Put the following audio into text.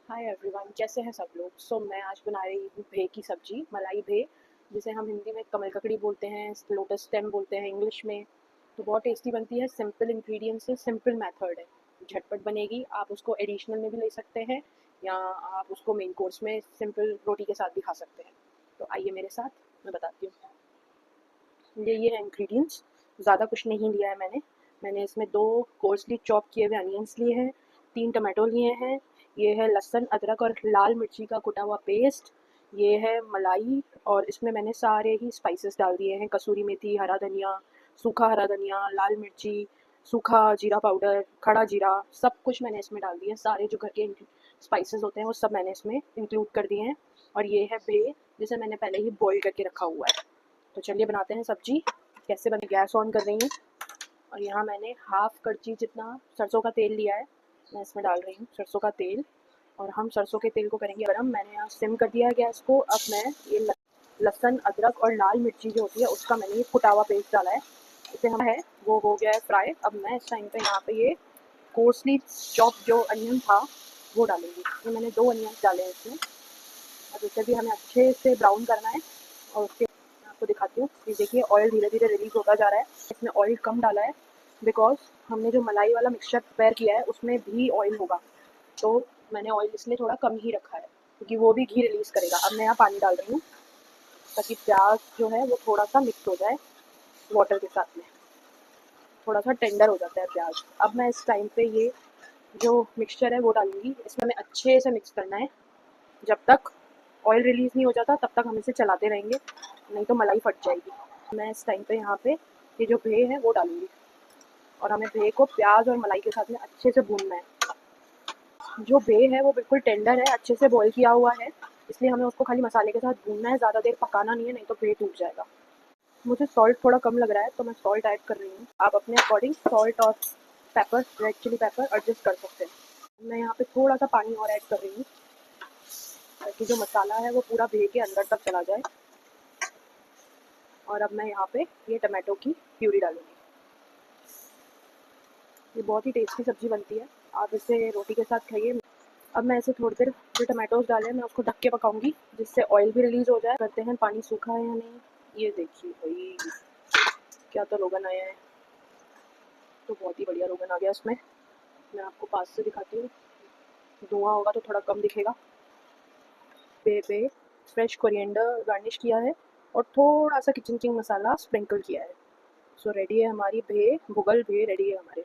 Hi everyone, कैसे हैं सब लोग। मैं आज बना रही हूँ भे की सब्जी, मलाई भे, जिसे हम हिंदी में कमल ककड़ी बोलते हैं, लोटस स्टेम बोलते हैं इंग्लिश में। तो बहुत टेस्टी बनती है, सिंपल इंग्रेडिएंट्स से, सिंपल मेथड है, झटपट बनेगी। आप उसको एडिशनल में भी ले सकते हैं या आप उसको मेन कोर्स में सिंपल रोटी के साथ भी खा सकते हैं। तो आइए मेरे साथ, मैं बताती हूँ। ये है इंग्रेडिएंट्स। ज़्यादा कुछ नहीं लिया है मैंने इसमें 2 कोर्सली चॉप किए हुए अनियंस लिए हैं, 3 टमाटो लिए हैं, ये है लहसुन अदरक और लाल मिर्ची का कुटा हुआ पेस्ट, ये है मलाई, और इसमें मैंने सारे ही स्पाइसेस डाल दिए हैं, कसूरी मेथी, हरा धनिया, सूखा हरा धनिया, लाल मिर्ची, सूखा जीरा पाउडर, खड़ा जीरा, सब कुछ मैंने इसमें डाल दिया है। सारे जो घर के स्पाइसेस होते हैं वो सब मैंने इसमें इंक्लूड कर दिए हैं। और ये है भे, जिसे मैंने पहले ही बॉईल करके रखा हुआ है। तो चलिए बनाते हैं सब्जी। कैसे बने, गैस ऑन कर रही हूँ और यहाँ मैंने हाफ कड़ची जितना सरसों का तेल लिया है, मैं इसमें डाल रही हूँ सरसों का तेल। और हम सरसों के तेल को करेंगे गरम। मैंने यहाँ सिम कर दिया है गैस को। अब मैं ये लहसुन अदरक और लाल मिर्ची जो होती है उसका मैंने ये कुटा हुआ पेस्ट डाला है, इसे हम है वो हो गया है फ्राई। अब मैं इस टाइम पे यहाँ पे ये कोर्सली चॉप जो अनियन था वो डालूंगी। तो मैंने 2 अनियन डाले हैं इसमें। अब इसे भी हमें अच्छे से ब्राउन करना है। और उसके मैं आपको दिखाती हूँ, ये देखिए ऑयल धीरे धीरे रिलीज होता जा रहा है। इसमें ऑयल कम डाला है बिकॉज हमने जो मलाई वाला मिक्सचर प्रिपेयर किया है उसमें भी ऑयल होगा, तो मैंने ऑयल इसलिए थोड़ा कम ही रखा है क्योंकि वो भी घी रिलीज करेगा। अब मैं यहाँ पानी डाल रही हूँ ताकि प्याज जो है वो थोड़ा सा मिक्स हो जाए वाटर के साथ में, थोड़ा सा टेंडर हो जाता है प्याज। अब मैं इस टाइम पे ये जो मिक्सचर है वो डालूंगी, इसमें हमें अच्छे से मिक्स करना है। जब तक ऑयल रिलीज नहीं हो जाता तब तक हम इसे चलाते रहेंगे, नहीं तो मलाई फट जाएगी। मैं इस टाइम पे यहाँ पे ये जो भे है वो डालूंगी और हमें भे को प्याज और मलाई के साथ में अच्छे से भूनना है। जो भे है वो बिल्कुल टेंडर है, अच्छे से बॉईल किया हुआ है, इसलिए हमें उसको खाली मसाले के साथ भूनना है, ज़्यादा देर पकाना नहीं है, नहीं तो भे टूट जाएगा। मुझे सॉल्ट थोड़ा कम लग रहा है तो मैं सॉल्ट ऐड कर रही हूँ। आप अपने अकॉर्डिंग सॉल्ट और pepper, red chilli pepper adjust कर सकते हैं। मैं यहाँ पे थोड़ा सा पानी और ऐड कर रही हूँ ताकि जो मसाला है वो पूरा भे के अंदर तक चला जाए। और अब मैं यहाँ पे ये टमाटो की प्यूरी डालूंगी। ये बहुत ही टेस्टी सब्जी बनती है, आप इसे रोटी के साथ खाइए। अब मैं इसे थोड़ी देर, जो टमाटोज डाले मैं उसको ढक के पकाऊंगी जिससे ऑयल भी रिलीज हो जाए। करते हैं पानी सूखा है या नहीं। ये देखिए भाई, क्या तो रोगन आया है, तो बहुत ही बढ़िया रोगन आ गया इसमें। मैं आपको पास से दिखाती हूँ, धुआं होगा तो थोड़ा कम दिखेगा। पे फ्रेश कोरिएंडर गार्निश किया है और थोड़ा सा किचन किंग मसाला स्प्रिंकल किया है। सो रेडी है हमारी भे, भुगल भे रेडी है हमारे।